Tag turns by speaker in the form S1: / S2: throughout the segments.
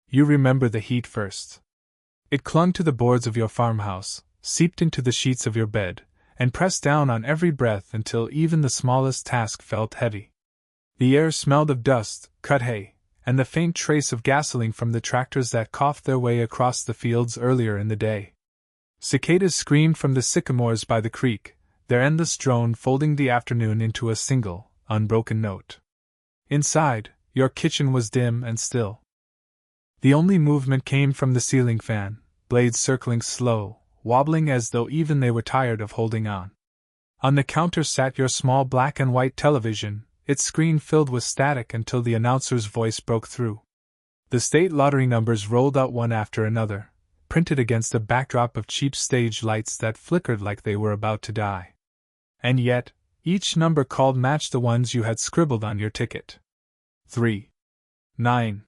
S1: You remember the heat first. It clung to the boards of your farmhouse, seeped into the sheets of your bed, and pressed down on every breath until even the smallest task felt heavy. The air smelled of dust, cut hay, and the faint trace of gasoline from the tractors that coughed their way across the fields earlier in the day. Cicadas screamed from the sycamores by the creek, their endless drone folding the afternoon into a single, unbroken note. Inside, your kitchen was dim and still. The only movement came from the ceiling fan, blades circling slow, wobbling as though even they were tired of holding on. On the counter sat your small black and white television, its screen filled with static until the announcer's voice broke through. The state lottery numbers rolled out one after another, printed against a backdrop of cheap stage lights that flickered like they were about to die. And yet, each number called matched the ones you had scribbled on your ticket. 3, 9,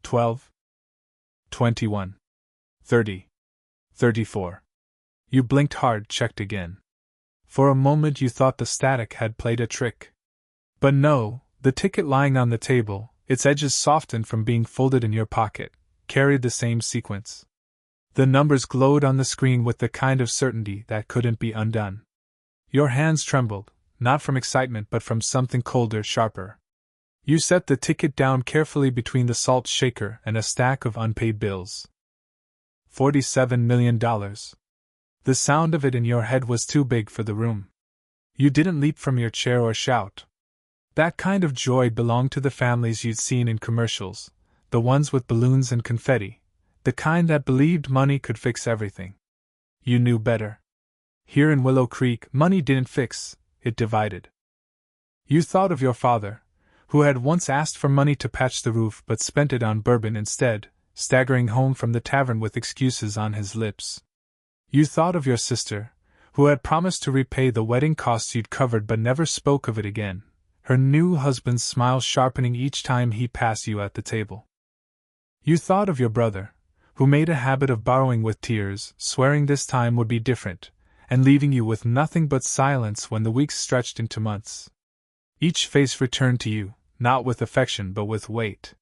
S1: 12, 21, 30, 34. You blinked hard, checked again. For a moment you thought the static had played a trick. But no, the ticket lying on the table, its edges softened from being folded in your pocket, carried the same sequence. The numbers glowed on the screen with the kind of certainty that couldn't be undone. Your hands trembled, not from excitement but from something colder, sharper. You set the ticket down carefully between the salt shaker and a stack of unpaid bills. $47 million. The sound of it in your head was too big for the room. You didn't leap from your chair or shout. That kind of joy belonged to the families you'd seen in commercials, the ones with balloons and confetti, the kind that believed money could fix everything. You knew better. Here in Willow Creek, money didn't fix, it divided. You thought of your father, who had once asked for money to patch the roof but spent it on bourbon instead, staggering home from the tavern with excuses on his lips. You thought of your sister, who had promised to repay the wedding costs you'd covered but never spoke of it again, her new husband's smile sharpening each time he passed you at the table. You thought of your brother, who made a habit of borrowing with tears, swearing this time would be different, and leaving you with nothing but silence when the weeks stretched into months. Each face returned to you, not with affection but with weight.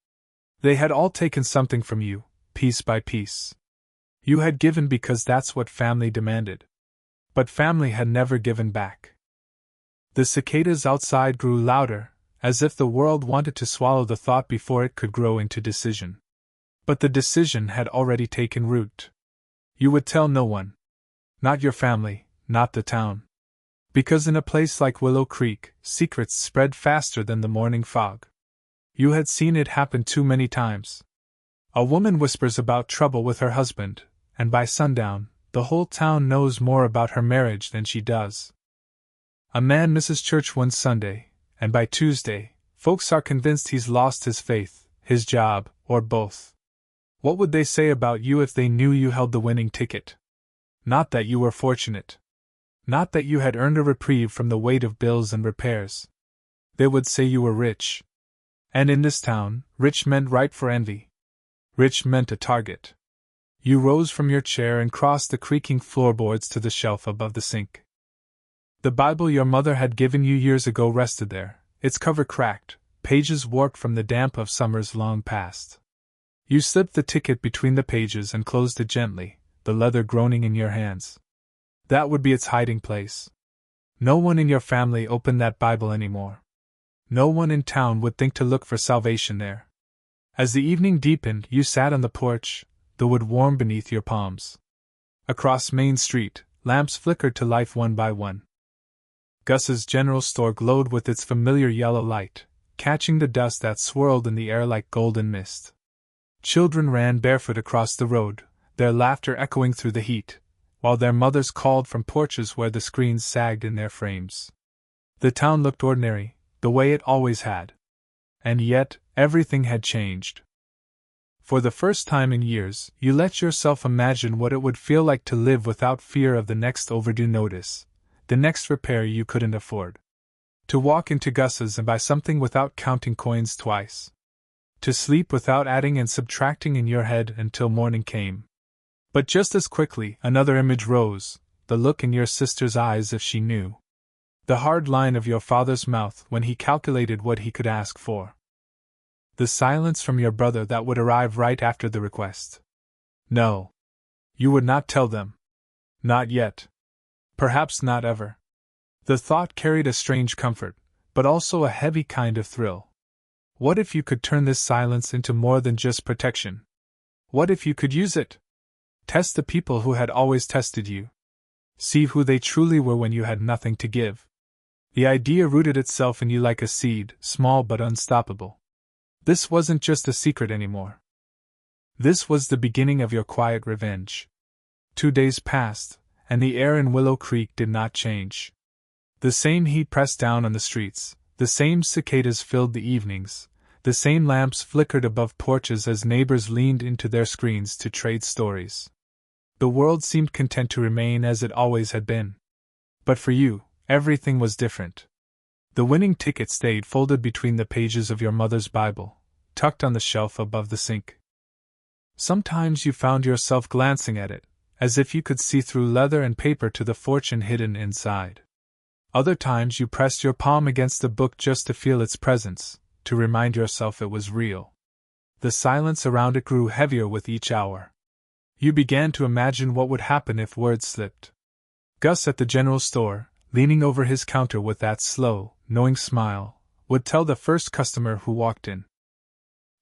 S1: They had all taken something from you, piece by piece. You had given because that's what family demanded. But family had never given back. The cicadas outside grew louder, as if the world wanted to swallow the thought before it could grow into decision. But the decision had already taken root. You would tell no one. Not your family, not the town. Because in a place like Willow Creek, secrets spread faster than the morning fog. You had seen it happen too many times. A woman whispers about trouble with her husband, and by sundown, the whole town knows more about her marriage than she does. A man misses church one Sunday, and by Tuesday, folks are convinced he's lost his faith, his job, or both. What would they say about you if they knew you held the winning ticket? Not that you were fortunate. Not that you had earned a reprieve from the weight of bills and repairs. They would say you were rich. And in this town, rich meant ripe for envy. Rich meant a target. You rose from your chair and crossed the creaking floorboards to the shelf above the sink. The Bible your mother had given you years ago rested there, its cover cracked, pages warped from the damp of summers long past. You slipped the ticket between the pages and closed it gently, the leather groaning in your hands. That would be its hiding place. No one in your family opened that Bible anymore. No one in town would think to look for salvation there. As the evening deepened, you sat on the porch, the wood warm beneath your palms. Across Main Street, lamps flickered to life one by one. Gus's general store glowed with its familiar yellow light, catching the dust that swirled in the air like golden mist. Children ran barefoot across the road, their laughter echoing through the heat, while their mothers called from porches where the screens sagged in their frames. The town looked ordinary, the way it always had. And yet, everything had changed. For the first time in years, you let yourself imagine what it would feel like to live without fear of the next overdue notice, the next repair you couldn't afford. To walk into Gus's and buy something without counting coins twice. To sleep without adding and subtracting in your head until morning came. But just as quickly, another image rose, the look in your sister's eyes if she knew. The hard line of your father's mouth when he calculated what he could ask for. The silence from your brother that would arrive right after the request. No. You would not tell them. Not yet. Perhaps not ever. The thought carried a strange comfort, but also a heavy kind of thrill. What if you could turn this silence into more than just protection? What if you could use it? Test the people who had always tested you. See who they truly were when you had nothing to give. The idea rooted itself in you like a seed, small but unstoppable. This wasn't just a secret anymore. This was the beginning of your quiet revenge. 2 days passed, and the air in Willow Creek did not change. The same heat pressed down on the streets, the same cicadas filled the evenings, the same lamps flickered above porches as neighbors leaned into their screens to trade stories. The world seemed content to remain as it always had been. But for you, everything was different. The winning ticket stayed folded between the pages of your mother's Bible, tucked on the shelf above the sink. Sometimes you found yourself glancing at it, as if you could see through leather and paper to the fortune hidden inside. Other times you pressed your palm against the book just to feel its presence, to remind yourself it was real. The silence around it grew heavier with each hour. You began to imagine what would happen if words slipped. Gus at the general store, leaning over his counter with that slow, knowing smile, would tell the first customer who walked in.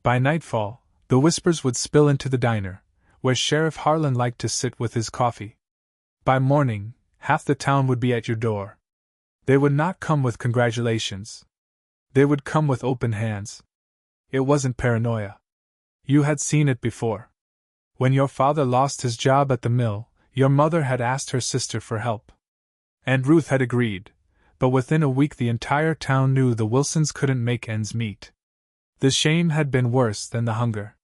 S1: By nightfall, the whispers would spill into the diner, where Sheriff Harlan liked to sit with his coffee. By morning, half the town would be at your door. They would not come with congratulations. They would come with open hands. It wasn't paranoia. You had seen it before. When your father lost his job at the mill, your mother had asked her sister for help. And Ruth had agreed, but within a week the entire town knew the Wilsons couldn't make ends meet. The shame had been worse than the hunger.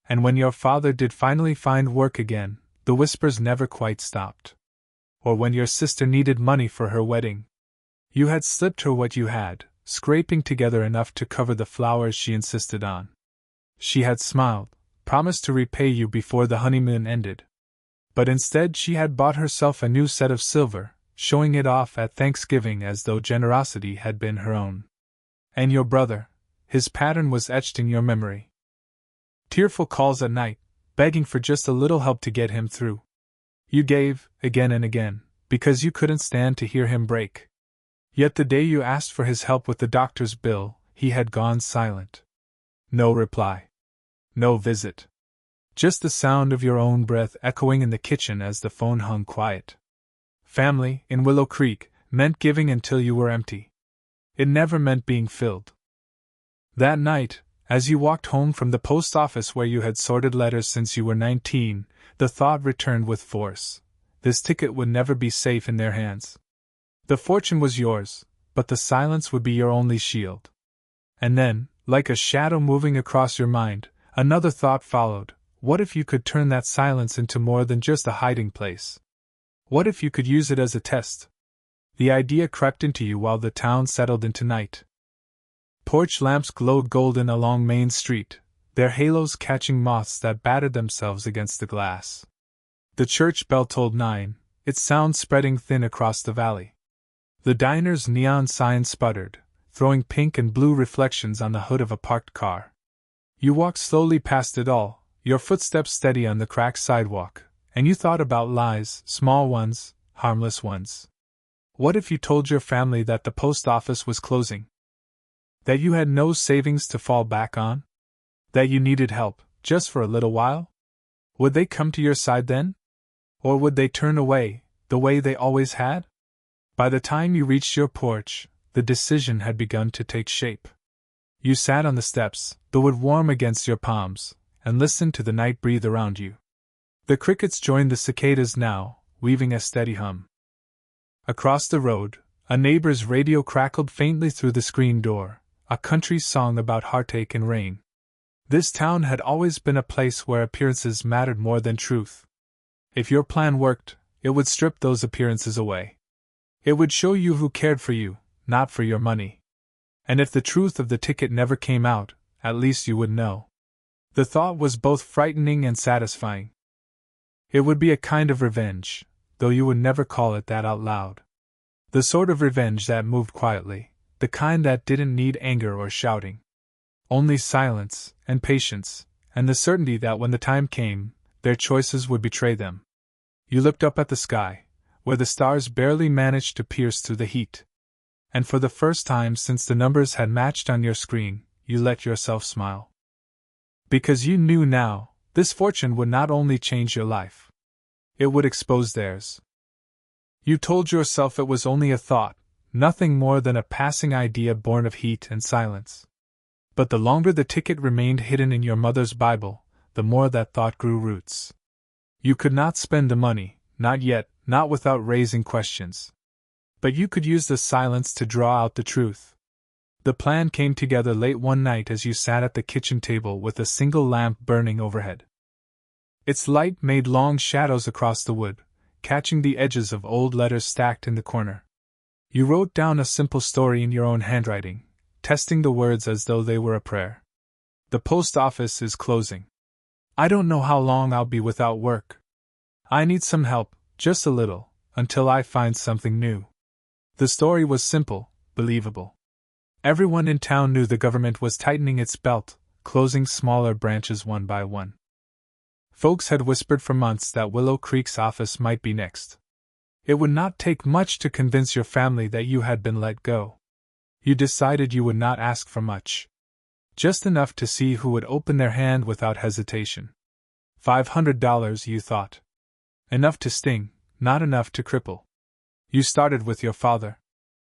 S1: And when your father did finally find work again, the whispers never quite stopped. Or when your sister needed money for her wedding. You had slipped her what you had, scraping together enough to cover the flowers she insisted on. She had smiled, promised to repay you before the honeymoon ended. But instead she had bought herself a new set of silver, showing it off at Thanksgiving as though generosity had been her own. And your brother, his pattern was etched in your memory. Tearful calls at night, begging for just a little help to get him through. You gave, again and again, because you couldn't stand to hear him break. Yet the day you asked for his help with the doctor's bill, he had gone silent. No reply. No visit. Just the sound of your own breath echoing in the kitchen as the phone hung quiet. Family, in Willow Creek, meant giving until you were empty. It never meant being filled. That night, as you walked home from the post office where you had sorted letters since you were 19, the thought returned with force. This ticket would never be safe in their hands. The fortune was yours, but the silence would be your only shield. And then, like a shadow moving across your mind, another thought followed. What if you could turn that silence into more than just a hiding place? What if you could use it as a test? The idea crept into you while the town settled into night. Porch lamps glowed golden along Main Street, their halos catching moths that battered themselves against the glass. The church bell tolled 9, its sound spreading thin across the valley. The diner's neon sign sputtered, throwing pink and blue reflections on the hood of a parked car. You walked slowly past it all, your footsteps steady on the cracked sidewalk, and you thought about lies, small ones, harmless ones. What if you told your family that the post office was closing? That you had no savings to fall back on? That you needed help, just for a little while? Would they come to your side then? Or would they turn away, the way they always had? By the time you reached your porch, the decision had begun to take shape. You sat on the steps, the wood warm against your palms, and listened to the night breathe around you. The crickets joined the cicadas now, weaving a steady hum. Across the road, a neighbor's radio crackled faintly through the screen door, a country song about heartache and rain. This town had always been a place where appearances mattered more than truth. If your plan worked, it would strip those appearances away. It would show you who cared for you, not for your money. And if the truth of the ticket never came out, at least you would know. The thought was both frightening and satisfying. It would be a kind of revenge, though you would never call it that out loud. The sort of revenge that moved quietly, the kind that didn't need anger or shouting. Only silence, and patience, and the certainty that when the time came, their choices would betray them. You looked up at the sky, where the stars barely managed to pierce through the heat. And for the first time since the numbers had matched on your screen, you let yourself smile. Because you knew now, this fortune would not only change your life. It would expose theirs. You told yourself it was only a thought, nothing more than a passing idea born of heat and silence. But the longer the ticket remained hidden in your mother's Bible, the more that thought grew roots. You could not spend the money, not yet, not without raising questions. But you could use the silence to draw out the truth. The plan came together late one night as you sat at the kitchen table with a single lamp burning overhead. Its light made long shadows across the wood, catching the edges of old letters stacked in the corner. You wrote down a simple story in your own handwriting, testing the words as though they were a prayer. The post office is closing. I don't know how long I'll be without work. I need some help, just a little, until I find something new. The story was simple, believable. Everyone in town knew the government was tightening its belt, closing smaller branches one by one. Folks had whispered for months that Willow Creek's office might be next. It would not take much to convince your family that you had been let go. You decided you would not ask for much. Just enough to see who would open their hand without hesitation. $500, you thought. Enough to sting, not enough to cripple. You started with your father.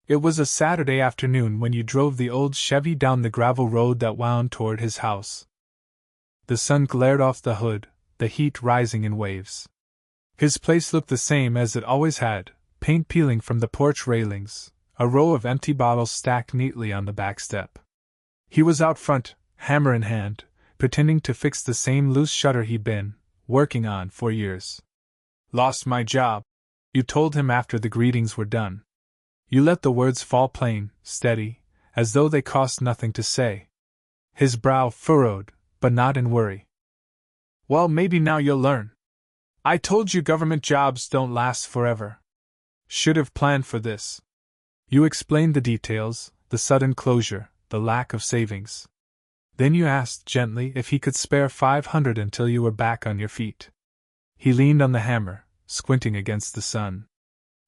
S1: It was a Saturday afternoon when you drove the old Chevy down the gravel road that wound toward his house. The sun glared off the hood, the heat rising in waves. His place looked the same as it always had, paint peeling from the porch railings, a row of empty bottles stacked neatly on the back step. He was out front, hammer in hand, pretending to fix the same loose shutter he'd been working on for years. Lost my job, you told him after the greetings were done. You let the words fall plain, steady, as though they cost nothing to say. His brow furrowed, but not in worry. Well, maybe now you'll learn. I told you government jobs don't last forever. Should have planned for this. You explained the details, the sudden closure, the lack of savings. Then you asked gently if he could spare $500 until you were back on your feet. He leaned on the hammer, squinting against the sun.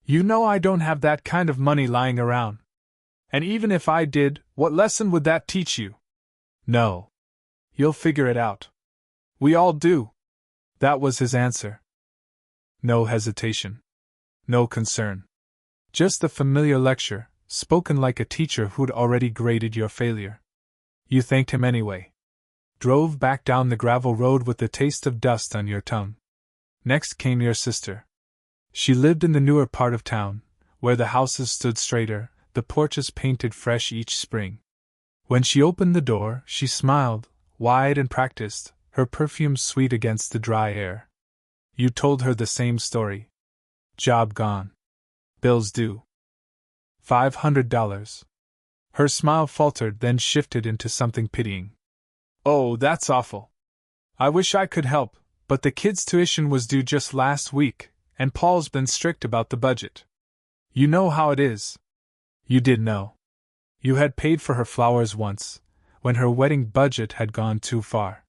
S1: You know I don't have that kind of money lying around. And even if I did, what lesson would that teach you? No. You'll figure it out. We all do. That was his answer. No hesitation. No concern. Just the familiar lecture, spoken like a teacher who'd already graded your failure. You thanked him anyway. Drove back down the gravel road with the taste of dust on your tongue. Next came your sister. She lived in the newer part of town, where the houses stood straighter, the porches painted fresh each spring. When she opened the door, she smiled, wide and practiced, her perfume sweet against the dry air. You told her the same story. Job gone. Bills due. $500. Her smile faltered, then shifted into something pitying. Oh, that's awful. I wish I could help, but the kid's tuition was due just last week, and Paul's been strict about the budget. You know how it is. You did know. You had paid for her flowers once, when her wedding budget had gone too far.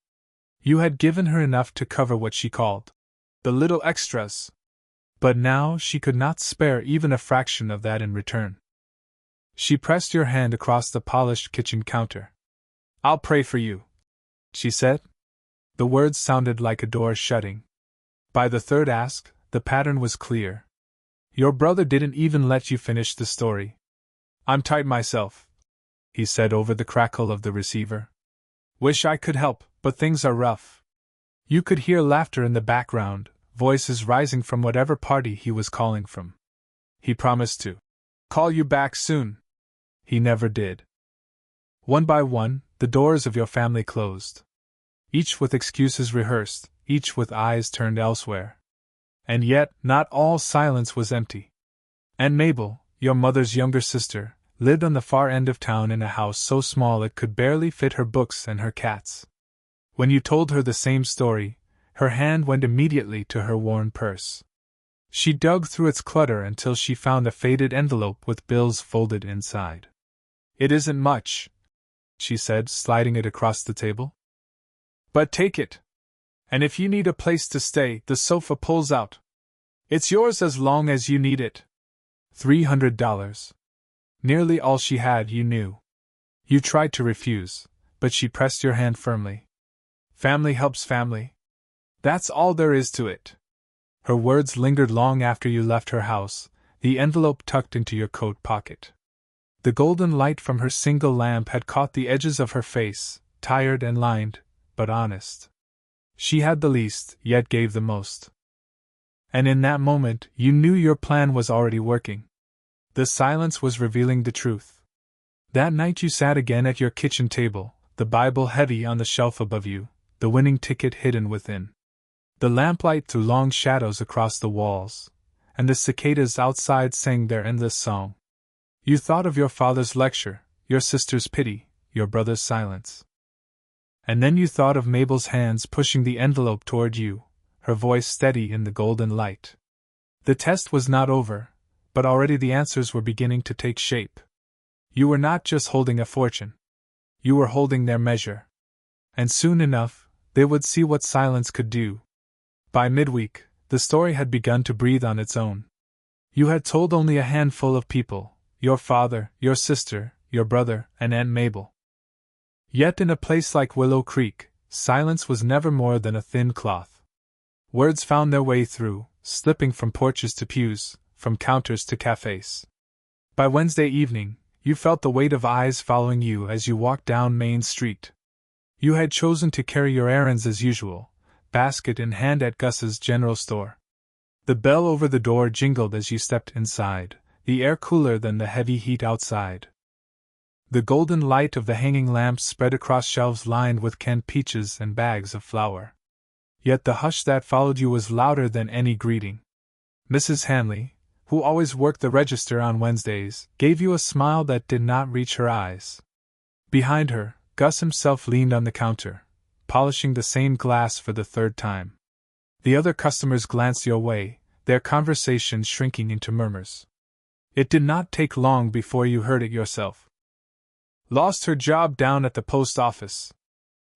S1: You had given her enough to cover what she called the little extras. But now she could not spare even a fraction of that in return. She pressed your hand across the polished kitchen counter. I'll pray for you, she said. The words sounded like a door shutting. By the third ask, the pattern was clear. Your brother didn't even let you finish the story. I'm tight myself, he said over the crackle of the receiver. Wish I could help, but things are rough. You could hear laughter in the background, voices rising from whatever party he was calling from. He promised to call you back soon. He never did. One by one, the doors of your family closed. Each with excuses rehearsed, each with eyes turned elsewhere. And yet, not all silence was empty. Aunt Mabel, your mother's younger sister, lived on the far end of town in a house so small it could barely fit her books and her cats. When you told her the same story, her hand went immediately to her worn purse. She dug through its clutter until she found a faded envelope with bills folded inside. It isn't much, she said, sliding it across the table. But take it. And if you need a place to stay, the sofa pulls out. It's yours as long as you need it. $300. Nearly all she had, you knew. You tried to refuse, but she pressed your hand firmly. Family helps family. That's all there is to it. Her words lingered long after you left her house, the envelope tucked into your coat pocket. The golden light from her single lamp had caught the edges of her face, tired and lined, but honest. She had the least, yet gave the most. And in that moment, you knew your plan was already working. The silence was revealing the truth. That night you sat again at your kitchen table, the Bible heavy on the shelf above you, the winning ticket hidden within. The lamplight threw long shadows across the walls, and the cicadas outside sang their endless song. You thought of your father's lecture, your sister's pity, your brother's silence. And then you thought of Mabel's hands pushing the envelope toward you, her voice steady in the golden light. The test was not over, but already the answers were beginning to take shape. You were not just holding a fortune. You were holding their measure. And soon enough, they would see what silence could do. By midweek, the story had begun to breathe on its own. You had told only a handful of people, your father, your sister, your brother, and Aunt Mabel. Yet in a place like Willow Creek, silence was never more than a thin cloth. Words found their way through, slipping from porches to pews, from counters to cafes. By Wednesday evening, you felt the weight of eyes following you as you walked down Main Street. You had chosen to carry your errands as usual, basket in hand at Gus's general store. The bell over the door jingled as you stepped inside, the air cooler than the heavy heat outside. The golden light of the hanging lamps spread across shelves lined with canned peaches and bags of flour. Yet the hush that followed you was louder than any greeting. Mrs. Hanley, who always worked the register on Wednesdays, gave you a smile that did not reach her eyes. Behind her, Gus himself leaned on the counter, polishing the same glass for the third time. The other customers glanced your way, their conversations shrinking into murmurs. It did not take long before you heard it yourself. Lost her job down at the post office.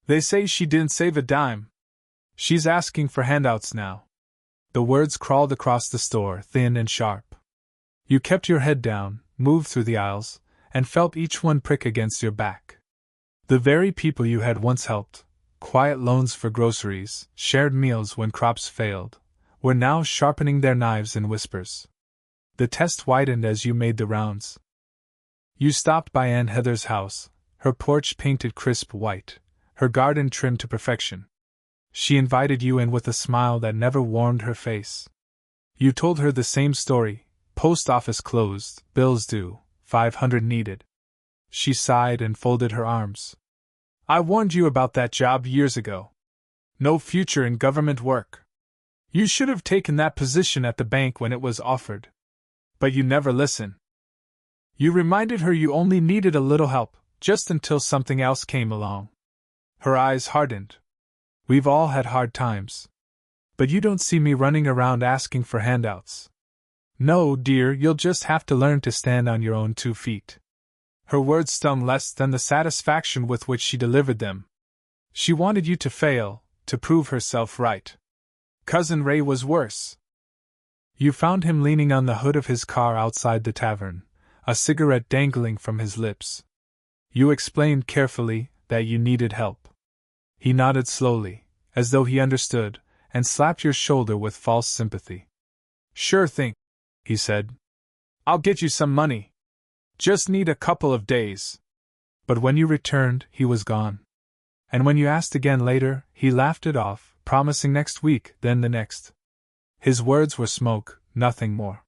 S1: They say she didn't save a dime. She's asking for handouts now. The words crawled across the store, thin and sharp. You kept your head down, moved through the aisles, and felt each one prick against your back. The very people you had once helped, quiet loans for groceries, shared meals when crops failed, were now sharpening their knives in whispers. The test widened as you made the rounds. You stopped by Aunt Heather's house, her porch painted crisp white, her garden trimmed to perfection. She invited you in with a smile that never warmed her face. You told her the same story, post office closed, bills due, 500 needed. She sighed and folded her arms. I warned you about that job years ago. No future in government work. You should have taken that position at the bank when it was offered. But you never listened. You reminded her you only needed a little help, just until something else came along. Her eyes hardened. We've all had hard times. But you don't see me running around asking for handouts. No, dear, you'll just have to learn to stand on your own 2 feet. Her words stung less than the satisfaction with which she delivered them. She wanted you to fail, to prove herself right. Cousin Ray was worse. You found him leaning on the hood of his car outside the tavern, a cigarette dangling from his lips. You explained carefully that you needed help. He nodded slowly, as though he understood, and slapped your shoulder with false sympathy. Sure thing, he said. I'll get you some money. Just need a couple of days. But when you returned, he was gone. And when you asked again later, he laughed it off, promising next week, then the next. His words were smoke, nothing more.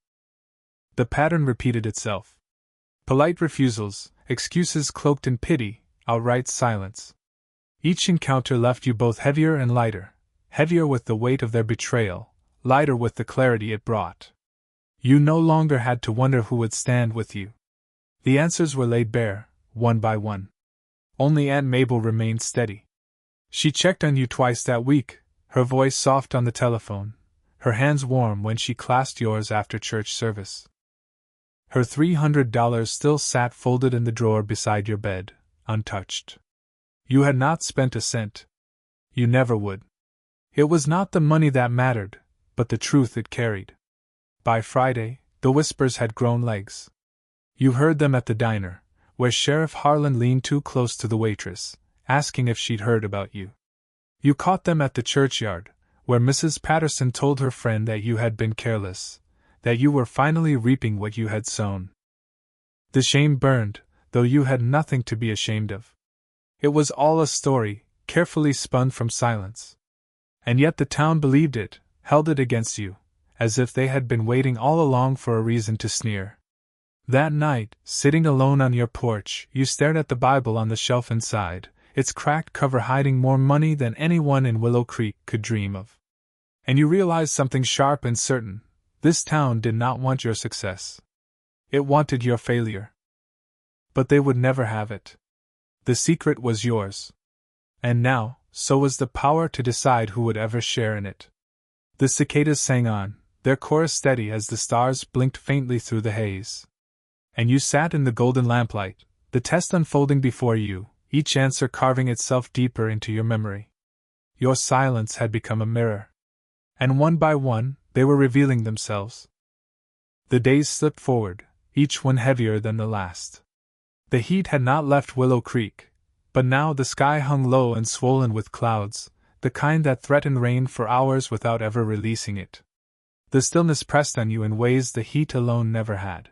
S1: The pattern repeated itself. Polite refusals, excuses cloaked in pity, outright silence. Each encounter left you both heavier and lighter, heavier with the weight of their betrayal, lighter with the clarity it brought. You no longer had to wonder who would stand with you. The answers were laid bare, one by one. Only Aunt Mabel remained steady. She checked on you twice that week, her voice soft on the telephone, her hands warm when she clasped yours after church service. Her $300 still sat folded in the drawer beside your bed, untouched. You had not spent a cent. You never would. It was not the money that mattered, but the truth it carried. By Friday, the whispers had grown legs. You heard them at the diner, where Sheriff Harlan leaned too close to the waitress, asking if she'd heard about you. You caught them at the churchyard, where Mrs. Patterson told her friend that you had been careless, that you were finally reaping what you had sown. The shame burned, though you had nothing to be ashamed of. It was all a story, carefully spun from silence. And yet the town believed it, held it against you, as if they had been waiting all along for a reason to sneer. That night, sitting alone on your porch, you stared at the Bible on the shelf inside, its cracked cover hiding more money than anyone in Willow Creek could dream of. And you realized something sharp and certain: this town did not want your success. It wanted your failure. But they would never have it. The secret was yours. And now, so was the power to decide who would ever share in it. The cicadas sang on, their chorus steady as the stars blinked faintly through the haze. And you sat in the golden lamplight, the test unfolding before you, each answer carving itself deeper into your memory. Your silence had become a mirror. And one by one, they were revealing themselves. The days slipped forward, each one heavier than the last. The heat had not left Willow Creek, but now the sky hung low and swollen with clouds, the kind that threatened rain for hours without ever releasing it. The stillness pressed on you in ways the heat alone never had.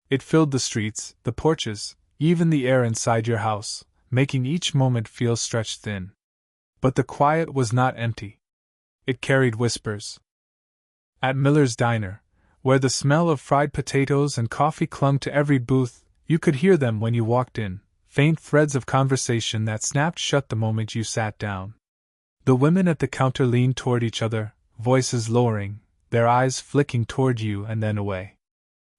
S1: It filled the streets, the porches, even the air inside your house, making each moment feel stretched thin. But the quiet was not empty. It carried whispers. At Miller's Diner, where the smell of fried potatoes and coffee clung to every booth, you could hear them when you walked in, faint threads of conversation that snapped shut the moment you sat down. The women at the counter leaned toward each other, voices lowering, their eyes flicking toward you and then away.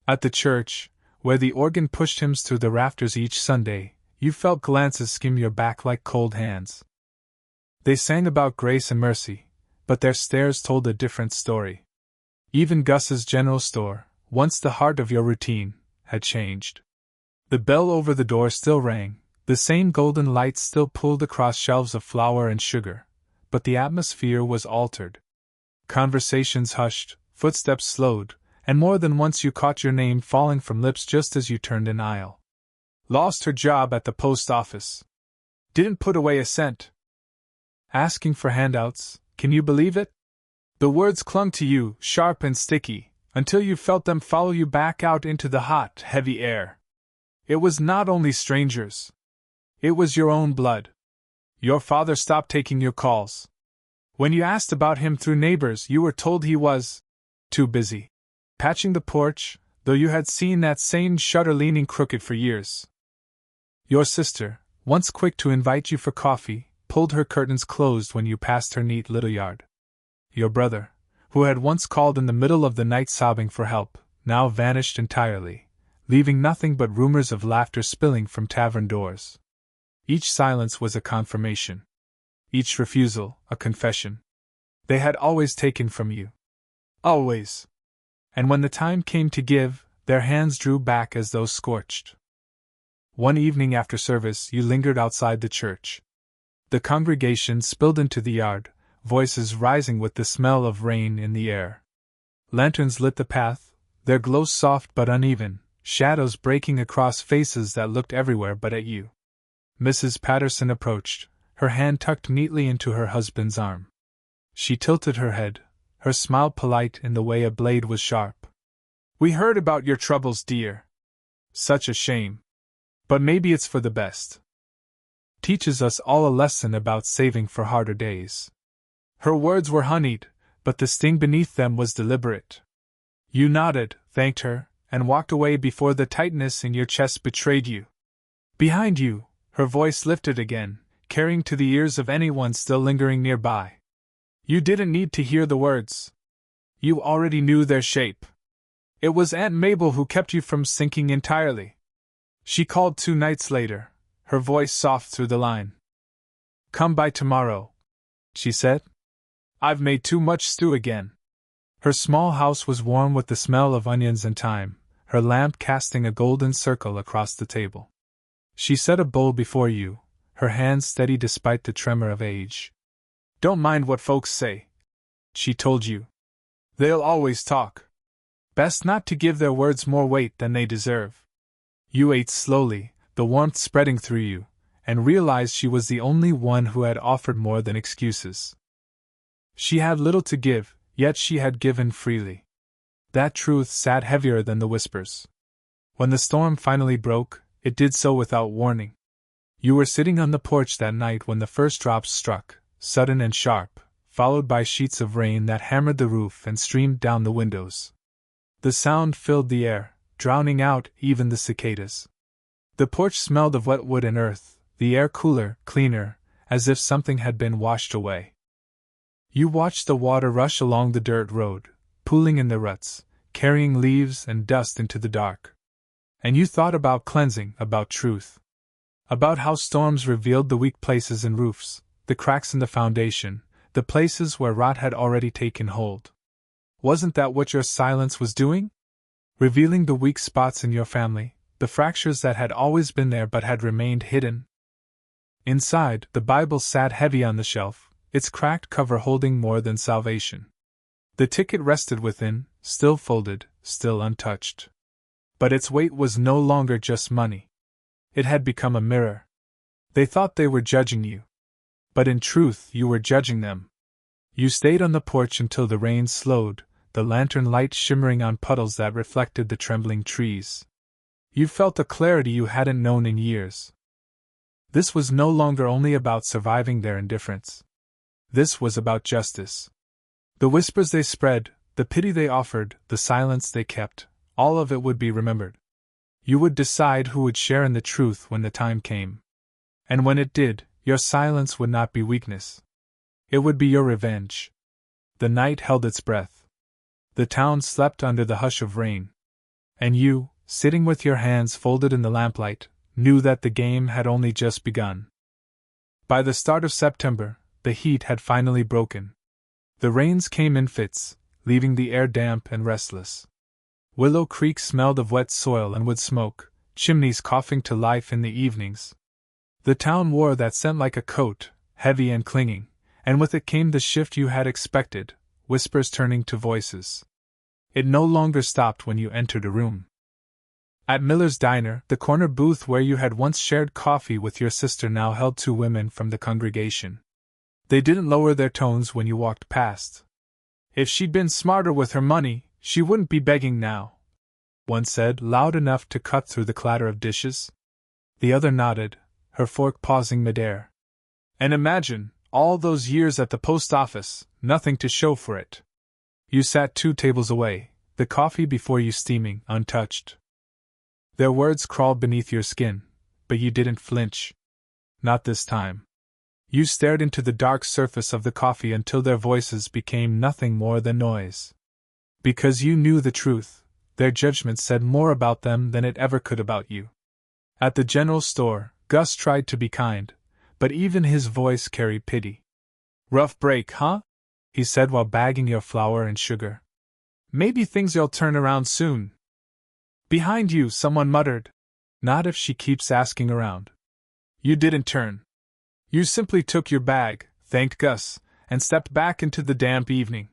S1: At the church, where the organ pushed hymns through the rafters each Sunday, you felt glances skim your back like cold hands. They sang about grace and mercy, but their stares told a different story. Even Gus's general store, once the heart of your routine, had changed. The bell over the door still rang, the same golden light still pulled across shelves of flour and sugar, but the atmosphere was altered. Conversations hushed, footsteps slowed, and more than once you caught your name falling from lips just as you turned an aisle. Lost her job at the post office. Didn't put away a cent. Asking for handouts, can you believe it? The words clung to you, sharp and sticky, until you felt them follow you back out into the hot, heavy air. It was not only strangers. It was your own blood. Your father stopped taking your calls. When you asked about him through neighbors, you were told he was too busy patching the porch, though you had seen that same shutter leaning crooked for years. Your sister, once quick to invite you for coffee, pulled her curtains closed when you passed her neat little yard. Your brother, who had once called in the middle of the night sobbing for help, now vanished entirely, leaving nothing but rumors of laughter spilling from tavern doors. Each silence was a confirmation. Each refusal, a confession. They had always taken from you. Always. And when the time came to give, their hands drew back as though scorched. One evening after service, you lingered outside the church. The congregation spilled into the yard, voices rising with the smell of rain in the air. Lanterns lit the path, their glow soft but uneven, shadows breaking across faces that looked everywhere but at you. Mrs. Patterson approached, her hand tucked neatly into her husband's arm. She tilted her head, her smile polite in the way a blade was sharp. We heard about your troubles, dear. Such a shame. But maybe it's for the best. Teaches us all a lesson about saving for harder days. Her words were honeyed, but the sting beneath them was deliberate. You nodded, thanked her, and walked away before the tightness in your chest betrayed you. Behind you, her voice lifted again, carrying to the ears of anyone still lingering nearby. You didn't need to hear the words. You already knew their shape. It was Aunt Mabel who kept you from sinking entirely. She called 2 nights later, her voice soft through the line. Come by tomorrow, she said. I've made too much stew again. Her small house was warm with the smell of onions and thyme, her lamp casting a golden circle across the table. She set a bowl before you, her hands steady despite the tremor of age. Don't mind what folks say, she told you. They'll always talk. Best not to give their words more weight than they deserve. You ate slowly, the warmth spreading through you, and realized she was the only one who had offered more than excuses. She had little to give, yet she had given freely. That truth sat heavier than the whispers. When the storm finally broke, it did so without warning. You were sitting on the porch that night when the first drops struck, sudden and sharp, followed by sheets of rain that hammered the roof and streamed down the windows. The sound filled the air, drowning out even the cicadas. The porch smelled of wet wood and earth, the air cooler, cleaner, as if something had been washed away. You watched the water rush along the dirt road, pooling in the ruts, carrying leaves and dust into the dark. And you thought about cleansing, about truth. About how storms revealed the weak places in roofs, the cracks in the foundation, the places where rot had already taken hold. Wasn't that what your silence was doing? Revealing the weak spots in your family, the fractures that had always been there but had remained hidden. Inside, the Bible sat heavy on the shelf, its cracked cover holding more than salvation. The ticket rested within, still folded, still untouched. But its weight was no longer just money. It had become a mirror. They thought they were judging you. But in truth, you were judging them. You stayed on the porch until the rain slowed, the lantern light shimmering on puddles that reflected the trembling trees. You felt a clarity you hadn't known in years. This was no longer only about surviving their indifference. This was about justice. The whispers they spread, the pity they offered, the silence they kept, all of it would be remembered. You would decide who would share in the truth when the time came. And when it did, your silence would not be weakness. It would be your revenge. The night held its breath. The town slept under the hush of rain. And you, sitting with your hands folded in the lamplight, knew that the game had only just begun. By the start of September, the heat had finally broken. The rains came in fits, leaving the air damp and restless. Willow Creek smelled of wet soil and wood smoke, chimneys coughing to life in the evenings. The town wore that scent like a coat, heavy and clinging, and with it came the shift you had expected, whispers turning to voices. It no longer stopped when you entered a room. At Miller's Diner, the corner booth where you had once shared coffee with your sister now held two women from the congregation. They didn't lower their tones when you walked past. If she'd been smarter with her money, she wouldn't be begging now, one said, loud enough to cut through the clatter of dishes. The other nodded, her fork pausing midair. And imagine, all those years at the post office, nothing to show for it. You sat 2 tables away, the coffee before you steaming, untouched. Their words crawled beneath your skin, but you didn't flinch. Not this time. You stared into the dark surface of the coffee until their voices became nothing more than noise. Because you knew the truth, their judgment said more about them than it ever could about you. At the general store, Gus tried to be kind, but even his voice carried pity. Rough break, huh? He said while bagging your flour and sugar. Maybe things'll turn around soon. Behind you, someone muttered. Not if she keeps asking around. You didn't turn. You simply took your bag, thanked Gus, and stepped back into the damp evening.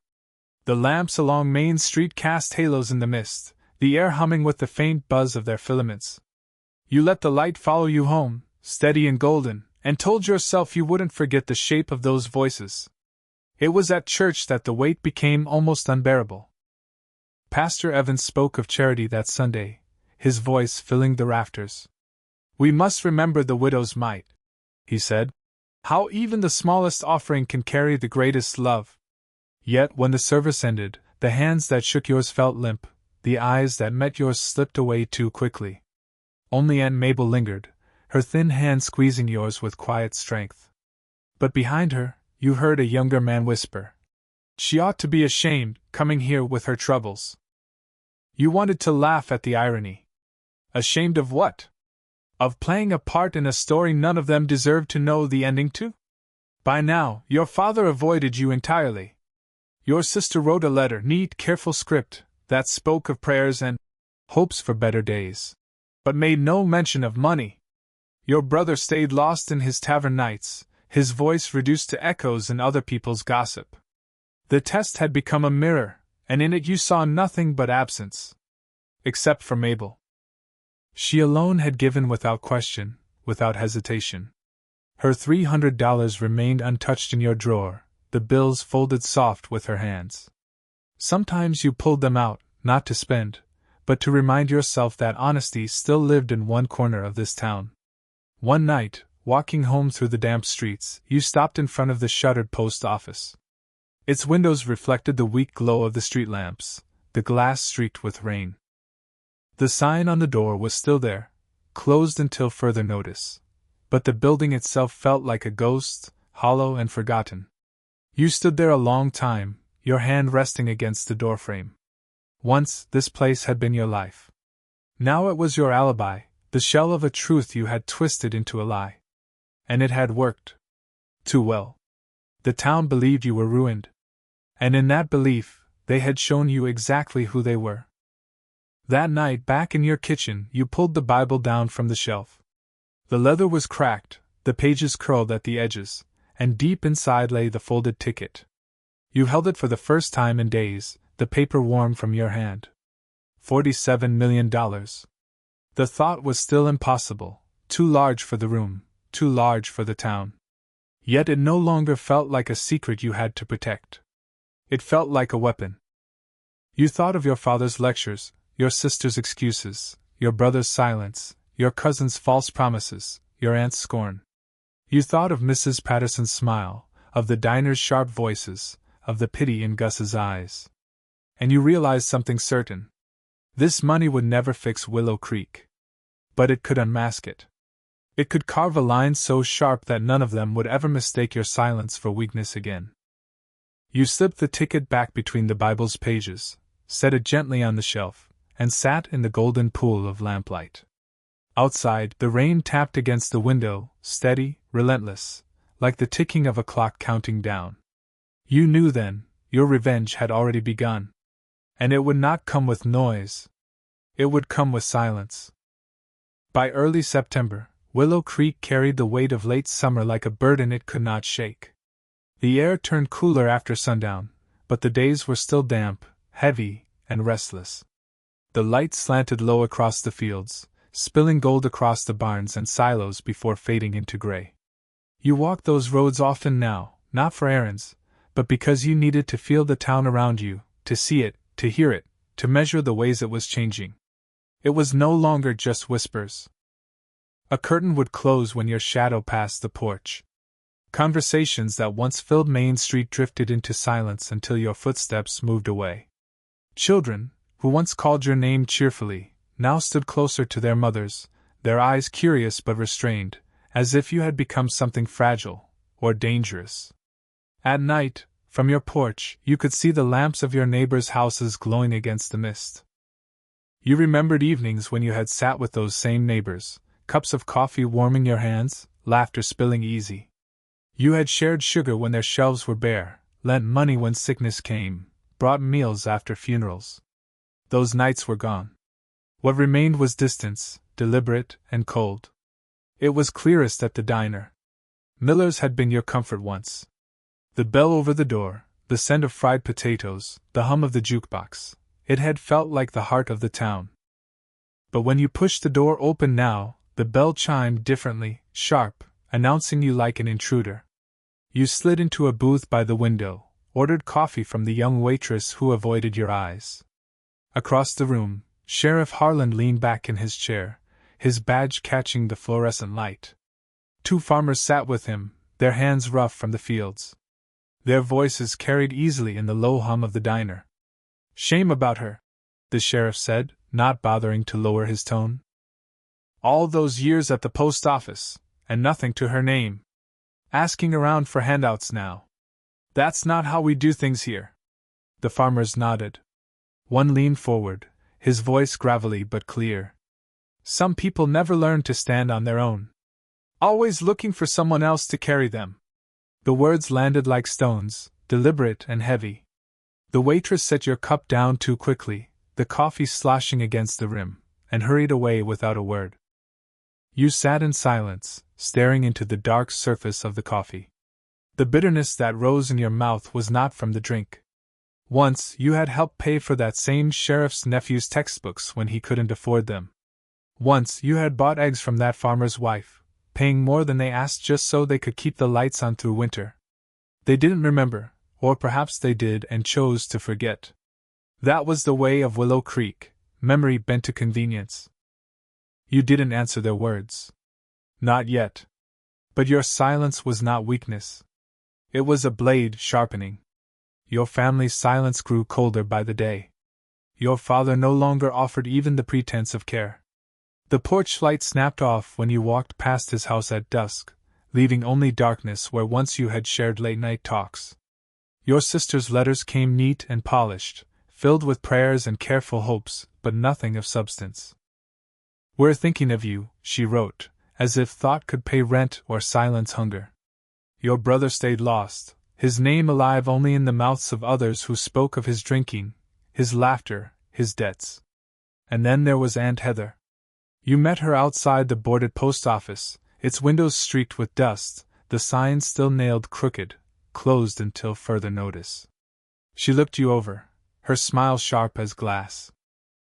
S1: The lamps along Main Street cast halos in the mist, the air humming with the faint buzz of their filaments. You let the light follow you home, steady and golden, and told yourself you wouldn't forget the shape of those voices. It was at church that the weight became almost unbearable. Pastor Evans spoke of charity that Sunday, his voice filling the rafters. We must remember the widow's mite, he said. How even the smallest offering can carry the greatest love. Yet when the service ended, the hands that shook yours felt limp, the eyes that met yours slipped away too quickly. Only Aunt Mabel lingered, her thin hand squeezing yours with quiet strength. But behind her, you heard a younger man whisper. She ought to be ashamed, coming here with her troubles. You wanted to laugh at the irony. Ashamed of what? Of playing a part in a story none of them deserved to know the ending to? By now, your father avoided you entirely. Your sister wrote a letter, neat, careful script, that spoke of prayers and hopes for better days, but made no mention of money. Your brother stayed lost in his tavern nights, his voice reduced to echoes in other people's gossip. The test had become a mirror, and in it you saw nothing but absence. Except for Mabel. She alone had given without question, without hesitation. Her $300 remained untouched in your drawer, the bills folded soft with her hands. Sometimes you pulled them out, not to spend, but to remind yourself that honesty still lived in one corner of this town. One night, walking home through the damp streets, you stopped in front of the shuttered post office. Its windows reflected the weak glow of the street lamps, the glass streaked with rain. The sign on the door was still there, closed until further notice, but the building itself felt like a ghost, hollow and forgotten. You stood there a long time, your hand resting against the doorframe. Once, this place had been your life. Now it was your alibi, the shell of a truth you had twisted into a lie. And it had worked. Too well. The town believed you were ruined. And in that belief, they had shown you exactly who they were. That night, back in your kitchen, you pulled the Bible down from the shelf. The leather was cracked, the pages curled at the edges, and deep inside lay the folded ticket. You held it for the first time in days, the paper warm from your hand. $47 million. The thought was still impossible, too large for the room, too large for the town. Yet it no longer felt like a secret you had to protect. It felt like a weapon. You thought of your father's lectures, your sister's excuses, your brother's silence, your cousin's false promises, your aunt's scorn. You thought of Mrs. Patterson's smile, of the diner's sharp voices, of the pity in Gus's eyes. And you realized something certain. This money would never fix Willow Creek. But it could unmask it. It could carve a line so sharp that none of them would ever mistake your silence for weakness again. You slipped the ticket back between the Bible's pages, set it gently on the shelf, and sat in the golden pool of lamplight. Outside, the rain tapped against the window, steady, relentless, like the ticking of a clock counting down. You knew then, your revenge had already begun. And it would not come with noise. It would come with silence. By early September, Willow Creek carried the weight of late summer like a burden it could not shake. The air turned cooler after sundown, but the days were still damp, heavy, and restless. The light slanted low across the fields, spilling gold across the barns and silos before fading into gray. You walked those roads often now, not for errands, but because you needed to feel the town around you, to see it, to hear it, to measure the ways it was changing. It was no longer just whispers. A curtain would close when your shadow passed the porch. Conversations that once filled Main Street drifted into silence until your footsteps moved away. Children, who once called your name cheerfully, now stood closer to their mothers, their eyes curious but restrained, as if you had become something fragile, or dangerous. At night, from your porch, you could see the lamps of your neighbors' houses glowing against the mist. You remembered evenings when you had sat with those same neighbors, cups of coffee warming your hands, laughter spilling easy. You had shared sugar when their shelves were bare, lent money when sickness came, brought meals after funerals. Those nights were gone. What remained was distance, deliberate and cold. It was clearest at the diner. Miller's had been your comfort once. The bell over the door, the scent of fried potatoes, the hum of the jukebox, it had felt like the heart of the town. But when you pushed the door open now, the bell chimed differently, sharp, announcing you like an intruder. You slid into a booth by the window, ordered coffee from the young waitress who avoided your eyes. Across the room, Sheriff Harland leaned back in his chair, his badge catching the fluorescent light. Two farmers sat with him, their hands rough from the fields. Their voices carried easily in the low hum of the diner. "Shame about her," the sheriff said, not bothering to lower his tone. "All those years at the post office, and nothing to her name. Asking around for handouts now. That's not how we do things here." The farmers nodded. One leaned forward, his voice gravelly but clear. "Some people never learn to stand on their own. Always looking for someone else to carry them." The words landed like stones, deliberate and heavy. The waitress set your cup down too quickly, the coffee sloshing against the rim, and hurried away without a word. You sat in silence, staring into the dark surface of the coffee. The bitterness that rose in your mouth was not from the drink. Once you had helped pay for that same sheriff's nephew's textbooks when he couldn't afford them. Once you had bought eggs from that farmer's wife, paying more than they asked just so they could keep the lights on through winter. They didn't remember, or perhaps they did and chose to forget. That was the way of Willow Creek, memory bent to convenience. You didn't answer their words. Not yet. But your silence was not weakness. It was a blade sharpening. Your family's silence grew colder by the day. Your father no longer offered even the pretense of care. The porch light snapped off when you walked past his house at dusk, leaving only darkness where once you had shared late-night talks. Your sister's letters came neat and polished, filled with prayers and careful hopes, but nothing of substance. "We're thinking of you," she wrote, as if thought could pay rent or silence hunger. Your brother stayed lost, his name alive only in the mouths of others who spoke of his drinking, his laughter, his debts. And then there was Aunt Heather. You met her outside the boarded post office, its windows streaked with dust, the signs still nailed crooked, closed until further notice. She looked you over, her smile sharp as glass.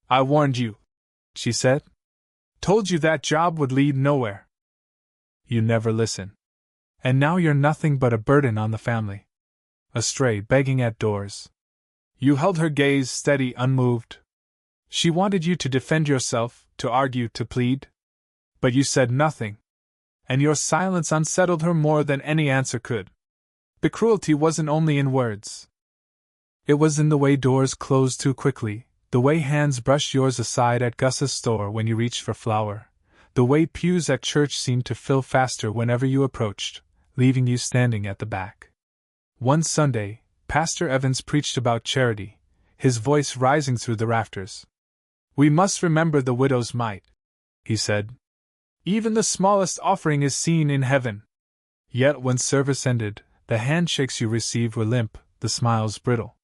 S1: "I warned you," she said. "Told you that job would lead nowhere." You never listen. And now you're nothing but a burden on the family. A stray begging at doors. You held her gaze steady, unmoved. She wanted you to defend yourself, to argue, to plead. But you said nothing. And your silence unsettled her more than any answer could. The cruelty wasn't only in words. It was in the way doors closed too quickly, the way hands brushed yours aside at Gus's store when you reached for flour, the way pews at church seemed to fill faster whenever you approached, leaving you standing at the back. One Sunday, Pastor Evans preached about charity, his voice rising through the rafters. "We must remember the widow's mite," he said. "Even the smallest offering is seen in heaven." Yet when service ended, the handshakes you received were limp, the smiles brittle.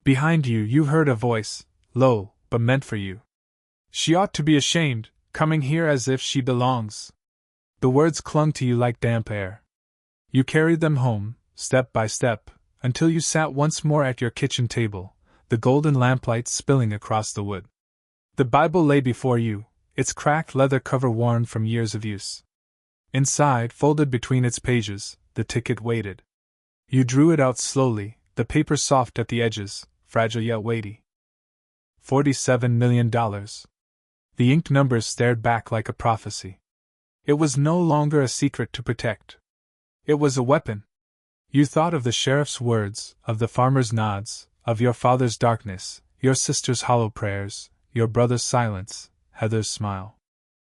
S1: Behind you, you heard a voice, low, but meant for you. "She ought to be ashamed, coming here as if she belongs." The words clung to you like damp air. You carried them home, step by step, until you sat once more at your kitchen table, the golden lamplight spilling across the wood. The Bible lay before you, its cracked leather cover worn from years of use. Inside, folded between its pages, the ticket waited. You drew it out slowly, the paper soft at the edges, fragile yet weighty. $47 million. The inked numbers stared back like a prophecy. It was no longer a secret to protect. It was a weapon. You thought of the sheriff's words, of the farmer's nods, of your father's darkness, your sister's hollow prayers, your brother's silence, Heather's smile.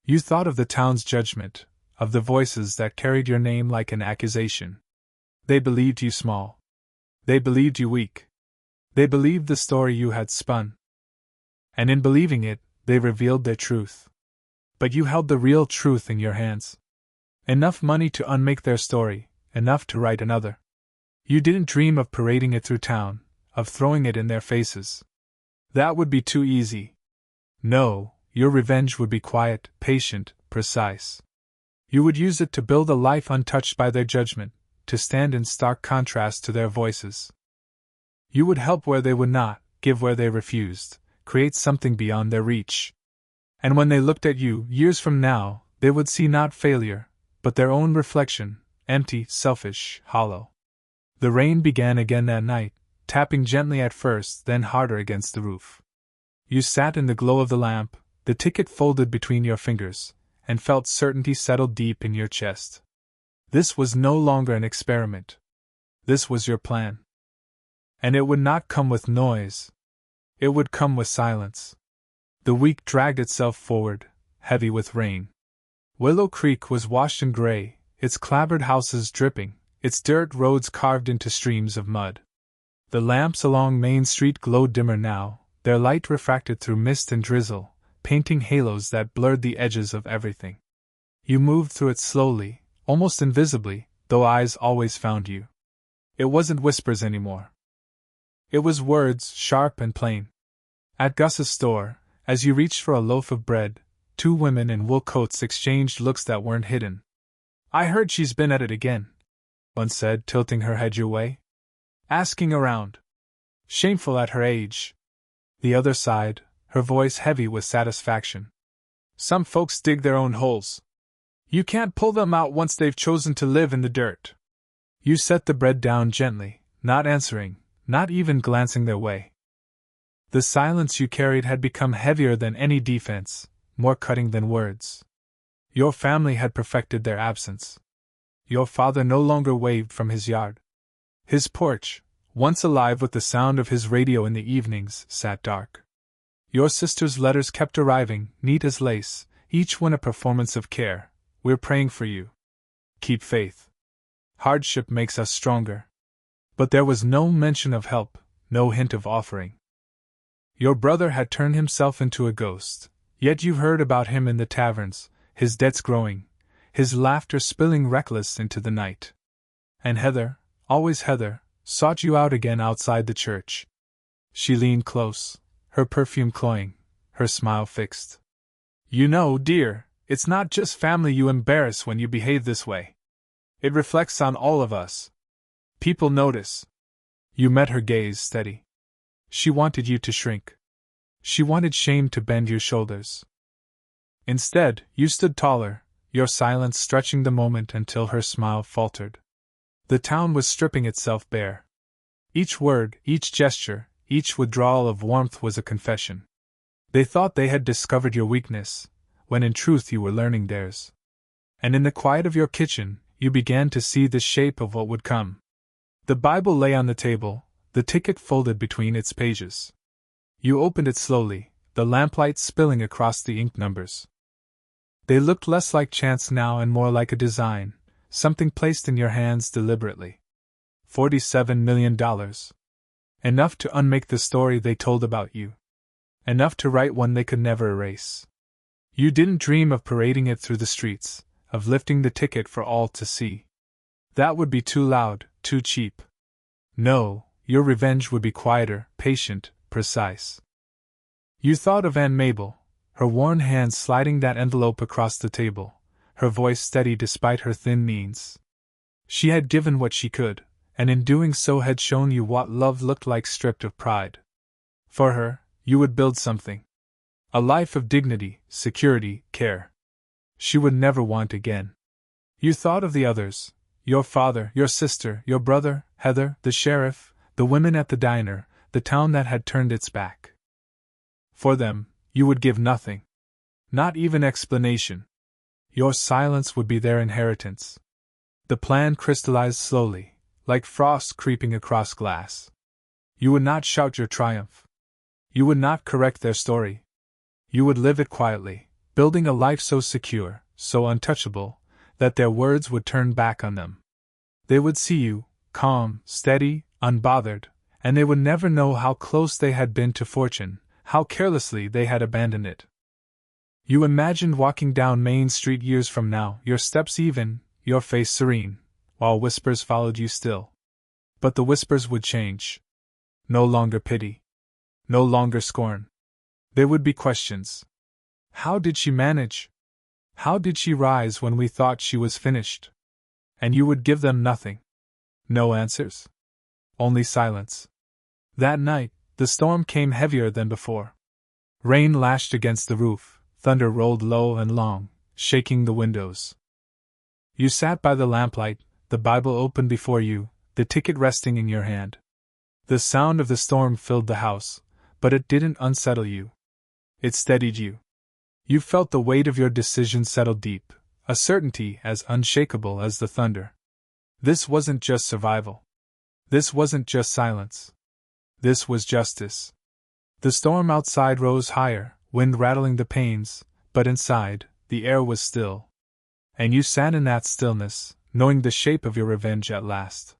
S1: You thought of the town's judgment, of the voices that carried your name like an accusation. They believed you small. They believed you weak. They believed the story you had spun. And in believing it, they revealed their truth. But you held the real truth in your hands. Enough money to unmake their story, enough to write another. You didn't dream of parading it through town, of throwing it in their faces. That would be too easy. No, your revenge would be quiet, patient, precise. You would use it to build a life untouched by their judgment, to stand in stark contrast to their voices. You would help where they would not, give where they refused, create something beyond their reach. And when they looked at you, years from now, they would see not failure, but their own reflection, empty, selfish, hollow. The rain began again that night, tapping gently at first, then harder against the roof. You sat in the glow of the lamp, the ticket folded between your fingers, and felt certainty settle deep in your chest. This was no longer an experiment. This was your plan. And it would not come with noise. It would come with silence. The week dragged itself forward, heavy with rain. Willow Creek was washed in gray, its clapboard houses dripping, its dirt roads carved into streams of mud. The lamps along Main Street glowed dimmer now, their light refracted through mist and drizzle, painting halos that blurred the edges of everything. You moved through it slowly, almost invisibly, though eyes always found you. It wasn't whispers anymore. It was words, sharp and plain. At Gus's store, as you reached for a loaf of bread, 2 women in wool coats exchanged looks that weren't hidden. "I heard she's been at it again," one said, tilting her head your way. "Asking around. Shameful at her age." The other sighed, her voice heavy with satisfaction. "Some folks dig their own holes. You can't pull them out once they've chosen to live in the dirt." You set the bread down gently, not answering, not even glancing their way. The silence you carried had become heavier than any defense, more cutting than words. Your family had perfected their absence. Your father no longer waved from his yard. His porch, once alive with the sound of his radio in the evenings, sat dark. Your sister's letters kept arriving, neat as lace, each one a performance of care. "We're praying for you. Keep faith. Hardship makes us stronger." But there was no mention of help, no hint of offering. Your brother had turned himself into a ghost, yet you heard about him in the taverns, his debts growing, his laughter spilling reckless into the night. And Heather, always Heather, sought you out again outside the church. She leaned close, her perfume cloying, her smile fixed. "You know, dear, it's not just family you embarrass when you behave this way. It reflects on all of us. People notice." You met her gaze steady. She wanted you to shrink. She wanted shame to bend your shoulders. Instead, you stood taller, your silence stretching the moment until her smile faltered. The town was stripping itself bare. Each word, each gesture, each withdrawal of warmth was a confession. They thought they had discovered your weakness, when in truth you were learning theirs. And in the quiet of your kitchen, you began to see the shape of what would come. The Bible lay on the table, the ticket folded between its pages. You opened it slowly, the lamplight spilling across the ink numbers. They looked less like chance now and more like a design, something placed in your hands deliberately. $47 million. Enough to unmake the story they told about you. Enough to write one they could never erase. You didn't dream of parading it through the streets, of lifting the ticket for all to see. That would be too loud, too cheap. No, your revenge would be quieter, patient, precise. You thought of Aunt Mabel, her worn hands sliding that envelope across the table, her voice steady despite her thin means. She had given what she could, and in doing so had shown you what love looked like stripped of pride. For her, you would build something. A life of dignity, security, care. She would never want again. You thought of the others, your father, your sister, your brother, Heather, the sheriff, the women at the diner, the town that had turned its back. For them, you would give nothing. Not even explanation. Your silence would be their inheritance. The plan crystallized slowly, like frost creeping across glass. You would not shout your triumph. You would not correct their story. You would live it quietly, building a life so secure, so untouchable, that their words would turn back on them. They would see you, calm, steady, unbothered, and they would never know how close they had been to fortune, how carelessly they had abandoned it. You imagined walking down Main Street years from now, your steps even, your face serene, while whispers followed you still. But the whispers would change. No longer pity. No longer scorn. There would be questions. How did she manage? How did she rise when we thought she was finished? And you would give them nothing. No answers. Only silence. That night, the storm came heavier than before. Rain lashed against the roof, thunder rolled low and long, shaking the windows. You sat by the lamplight, the Bible open before you, the ticket resting in your hand. The sound of the storm filled the house, but it didn't unsettle you. It steadied you. You felt the weight of your decision settle deep, a certainty as unshakable as the thunder. This wasn't just survival. This wasn't just silence. This was justice. The storm outside rose higher, wind rattling the panes, but inside, the air was still. And you sat in that stillness, knowing the shape of your revenge at last.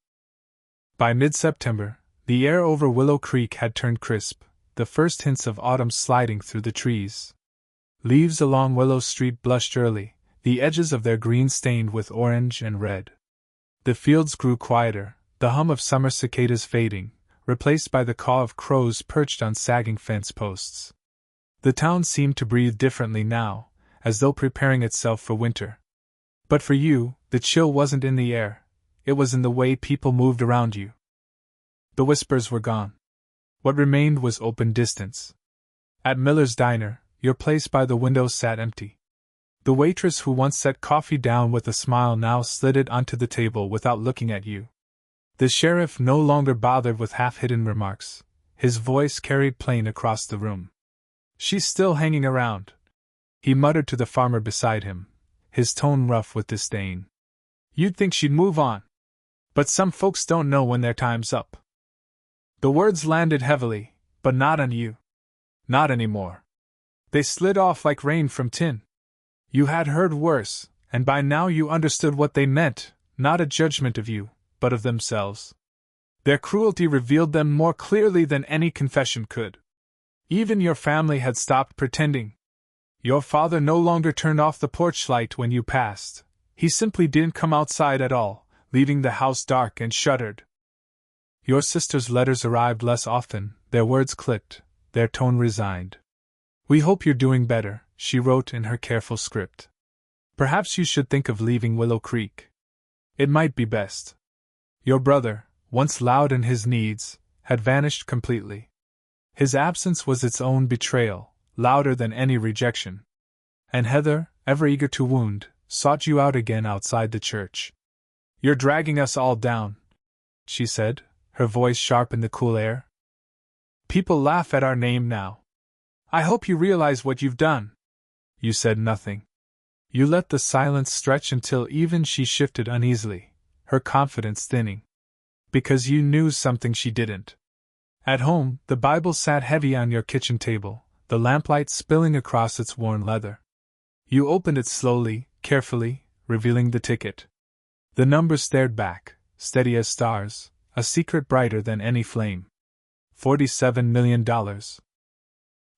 S1: By mid-September, the air over Willow Creek had turned crisp, the first hints of autumn sliding through the trees. Leaves along Willow Street blushed early, the edges of their green stained with orange and red. The fields grew quieter, the hum of summer cicadas fading, replaced by the caw of crows perched on sagging fence posts. The town seemed to breathe differently now, as though preparing itself for winter. But for you, the chill wasn't in the air, it was in the way people moved around you. The whispers were gone. What remained was open distance. At Miller's diner, your place by the window sat empty. The waitress who once set coffee down with a smile now slid it onto the table without looking at you. The sheriff no longer bothered with half-hidden remarks. His voice carried plain across the room. "She's still hanging around," he muttered to the farmer beside him, his tone rough with disdain. "You'd think she'd move on. But some folks don't know when their time's up." The words landed heavily, but not on you. Not anymore. They slid off like rain from tin. You had heard worse, and by now you understood what they meant, not a judgment of you, but of themselves. Their cruelty revealed them more clearly than any confession could. Even your family had stopped pretending. Your father no longer turned off the porch light when you passed. He simply didn't come outside at all, leaving the house dark and shuttered. Your sister's letters arrived less often, their words clipped, their tone resigned. "We hope you're doing better," she wrote in her careful script. "Perhaps you should think of leaving Willow Creek. It might be best." Your brother, once loud in his needs, had vanished completely. His absence was its own betrayal, louder than any rejection. And Heather, ever eager to wound, sought you out again outside the church. "You're dragging us all down," she said, her voice sharp in the cool air. "People laugh at our name now. I hope you realize what you've done." You said nothing. You let the silence stretch until even she shifted uneasily, her confidence thinning. Because you knew something she didn't. At home, the Bible sat heavy on your kitchen table, the lamplight spilling across its worn leather. You opened it slowly, carefully, revealing the ticket. The numbers stared back, steady as stars, a secret brighter than any flame. $47 million.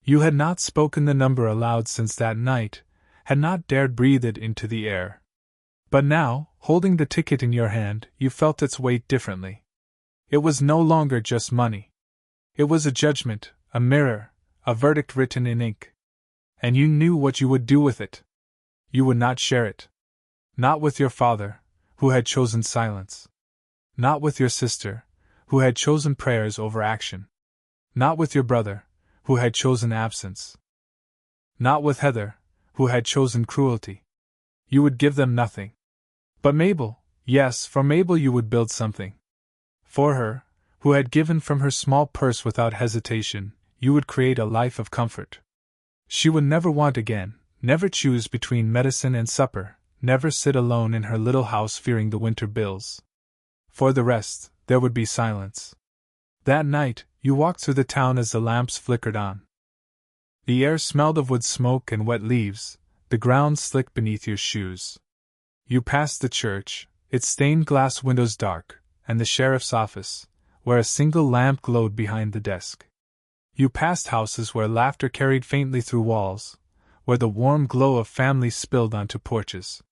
S1: You had not spoken the number aloud since that night, had not dared breathe it into the air. But now, holding the ticket in your hand, you felt its weight differently. It was no longer just money. It was a judgment, a mirror, a verdict written in ink. And you knew what you would do with it. You would not share it. Not with your father, who had chosen silence. Not with your sister, who had chosen prayers over action. Not with your brother, who had chosen absence. Not with Heather, who had chosen cruelty. You would give them nothing. But Mabel, yes, for Mabel you would build something. For her, who had given from her small purse without hesitation, you would create a life of comfort. She would never want again, never choose between medicine and supper, never sit alone in her little house fearing the winter bills. For the rest, there would be silence. That night, you walked through the town as the lamps flickered on. The air smelled of wood smoke and wet leaves, the ground slick beneath your shoes. You passed the church, its stained glass windows dark, and the sheriff's office, where a single lamp glowed behind the desk. You passed houses where laughter carried faintly through walls, where the warm glow of family spilled onto porches.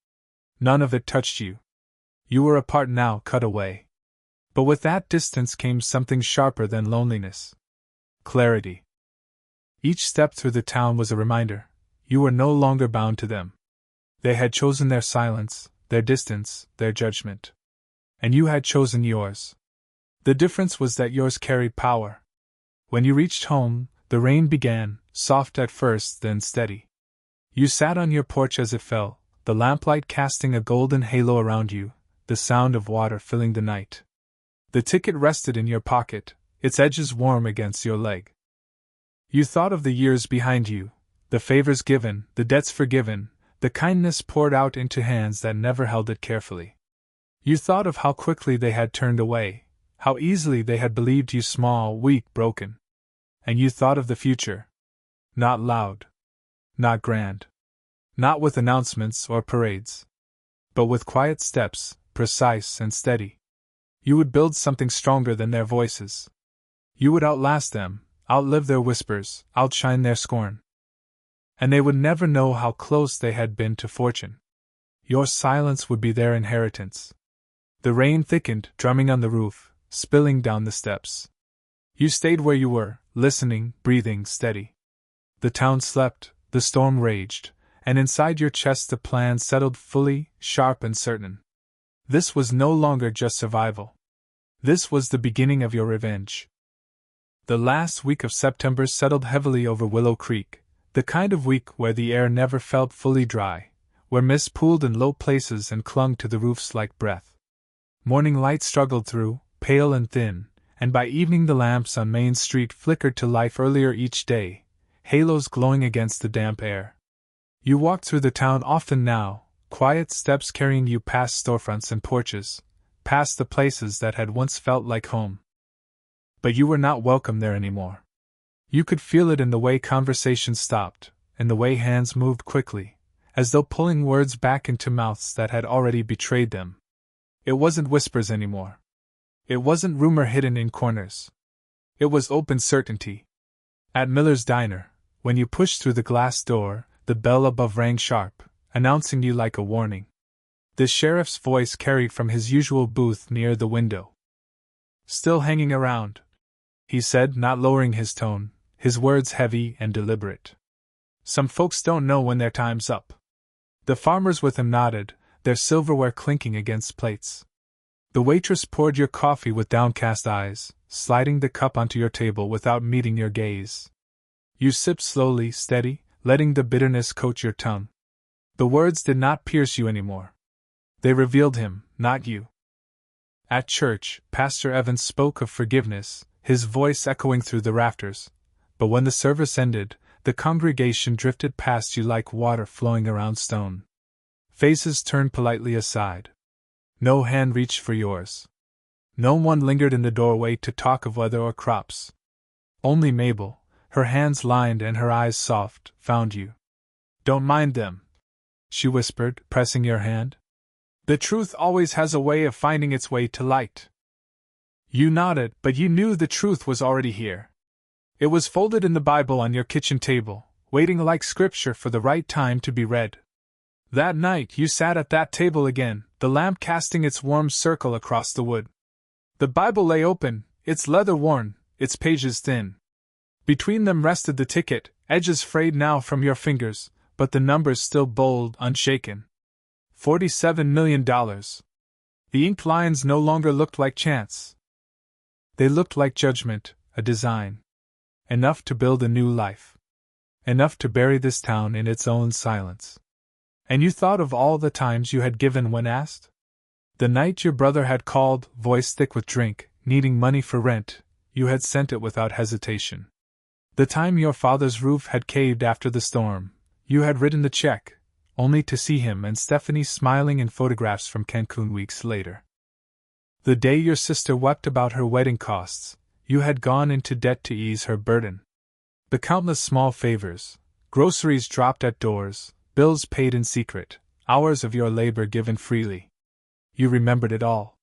S1: None of it touched you. You were apart now, cut away. But with that distance came something sharper than loneliness. Clarity. Each step through the town was a reminder. You were no longer bound to them. They had chosen their silence, their distance, their judgment. And you had chosen yours. The difference was that yours carried power. When you reached home, the rain began, soft at first, then steady. You sat on your porch as it fell, the lamplight casting a golden halo around you, the sound of water filling the night. The ticket rested in your pocket, its edges warm against your leg. You thought of the years behind you, the favors given, the debts forgiven, the kindness poured out into hands that never held it carefully. You thought of how quickly they had turned away, how easily they had believed you small, weak, broken. And you thought of the future. Not loud. Not grand. Not with announcements or parades. But with quiet steps, precise and steady. You would build something stronger than their voices. You would outlast them, outlive their whispers, outshine their scorn. And they would never know how close they had been to fortune. Your silence would be their inheritance. The rain thickened, drumming on the roof, spilling down the steps. You stayed where you were, listening, breathing, steady. The town slept, the storm raged, and inside your chest the plan settled fully, sharp and certain. This was no longer just survival. This was the beginning of your revenge. The last week of September settled heavily over Willow Creek, the kind of week where the air never felt fully dry, where mist pooled in low places and clung to the roofs like breath. Morning light struggled through, pale and thin, and by evening the lamps on Main Street flickered to life earlier each day, halos glowing against the damp air. You walked through the town often now, quiet steps carrying you past storefronts and porches, past the places that had once felt like home. But you were not welcome there anymore. You could feel it in the way conversation stopped, in the way hands moved quickly, as though pulling words back into mouths that had already betrayed them. It wasn't whispers anymore. It wasn't rumor hidden in corners. It was open certainty. At Miller's Diner, when you pushed through the glass door, the bell above rang sharp, announcing you like a warning. The sheriff's voice carried from his usual booth near the window. "Still hanging around," he said, not lowering his tone, his words heavy and deliberate. "Some folks don't know when their time's up." The farmers with him nodded, their silverware clinking against plates. The waitress poured your coffee with downcast eyes, sliding the cup onto your table without meeting your gaze. You sipped slowly, steady, letting the bitterness coat your tongue. The words did not pierce you anymore. They revealed him, not you. At church, Pastor Evans spoke of forgiveness, his voice echoing through the rafters, but when the service ended, the congregation drifted past you like water flowing around stone. Faces turned politely aside. No hand reached for yours. No one lingered in the doorway to talk of weather or crops. Only Mabel, her hands lined and her eyes soft, found you. "Don't mind them," she whispered, pressing your hand. "The truth always has a way of finding its way to light." You nodded, but you knew the truth was already here. It was folded in the Bible on your kitchen table, waiting like scripture for the right time to be read. That night you sat at that table again, the lamp casting its warm circle across the wood. The Bible lay open, its leather worn, its pages thin. Between them rested the ticket, edges frayed now from your fingers, but the numbers still bold, unshaken. $47 million. The inked lines no longer looked like chance. They looked like judgment, a design. Enough to build a new life. Enough to bury this town in its own silence. And you thought of all the times you had given when asked? The night your brother had called, voice thick with drink, needing money for rent, you had sent it without hesitation. The time your father's roof had caved after the storm, you had written the check, only to see him and Stephanie smiling in photographs from Cancun weeks later. The day your sister wept about her wedding costs, you had gone into debt to ease her burden. The countless small favors, groceries dropped at doors, bills paid in secret, hours of your labor given freely. You remembered it all.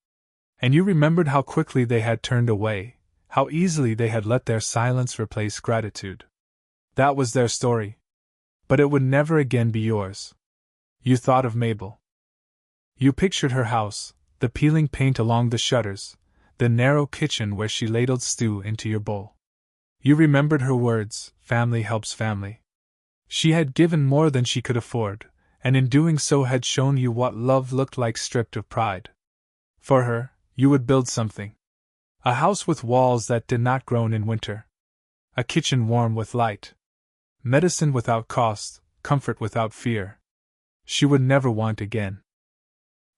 S1: And you remembered how quickly they had turned away, how easily they had let their silence replace gratitude. That was their story. But it would never again be yours. You thought of Mabel. You pictured her house, the peeling paint along the shutters, the narrow kitchen where she ladled stew into your bowl. You remembered her words, "Family helps family." She had given more than she could afford, and in doing so had shown you what love looked like stripped of pride. For her, you would build something. A house with walls that did not groan in winter. A kitchen warm with light. Medicine without cost, comfort without fear. She would never want again.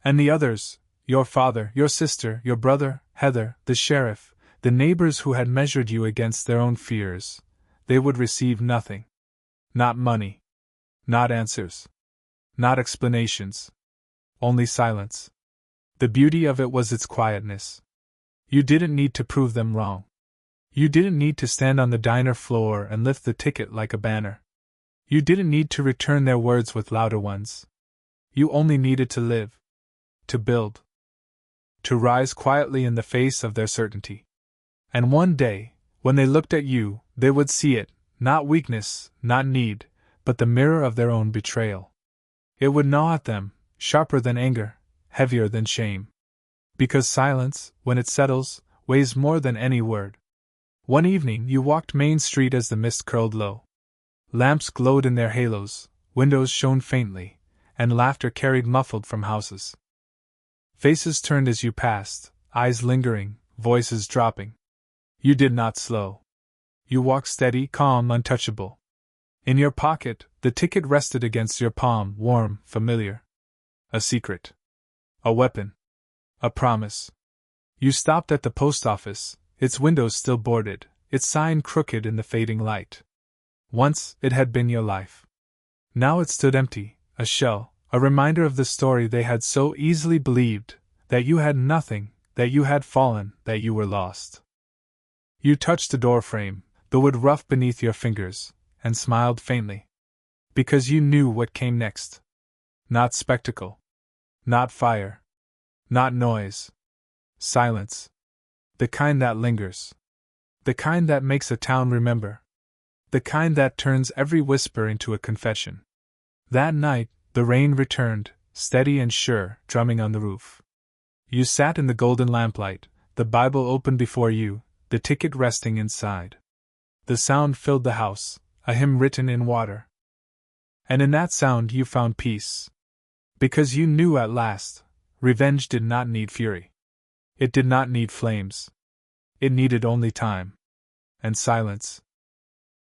S1: And the others, your father, your sister, your brother, Heather, the sheriff, the neighbors who had measured you against their own fears, they would receive nothing. Not money. Not answers. Not explanations. Only silence. The beauty of it was its quietness. You didn't need to prove them wrong. You didn't need to stand on the diner floor and lift the ticket like a banner. You didn't need to return their words with louder ones. You only needed to live. To build. To rise quietly in the face of their certainty. And one day, when they looked at you, they would see it, not weakness, not need, but the mirror of their own betrayal. It would gnaw at them, sharper than anger, heavier than shame. Because silence, when it settles, weighs more than any word. One evening you walked Main Street as the mist curled low. Lamps glowed in their halos, windows shone faintly, and laughter carried muffled from houses. Faces turned as you passed, eyes lingering, voices dropping. You did not slow. You walked steady, calm, untouchable. In your pocket, the ticket rested against your palm, warm, familiar. A secret. A weapon. A promise. You stopped at the post office, its windows still boarded, its sign crooked in the fading light. Once, it had been your life. Now it stood empty, a shell, a reminder of the story they had so easily believed, that you had nothing, that you had fallen, that you were lost. You touched the door frame, the wood rough beneath your fingers, and smiled faintly. Because you knew what came next. Not spectacle. Not fire. Not noise. Silence. The kind that lingers. The kind that makes a town remember. The kind that turns every whisper into a confession. That night, the rain returned, steady and sure, drumming on the roof. You sat in the golden lamplight, the Bible open before you, the ticket resting inside. The sound filled the house, a hymn written in water. And in that sound you found peace. Because you knew at last, revenge did not need fury. It did not need flames. It needed only time. And silence.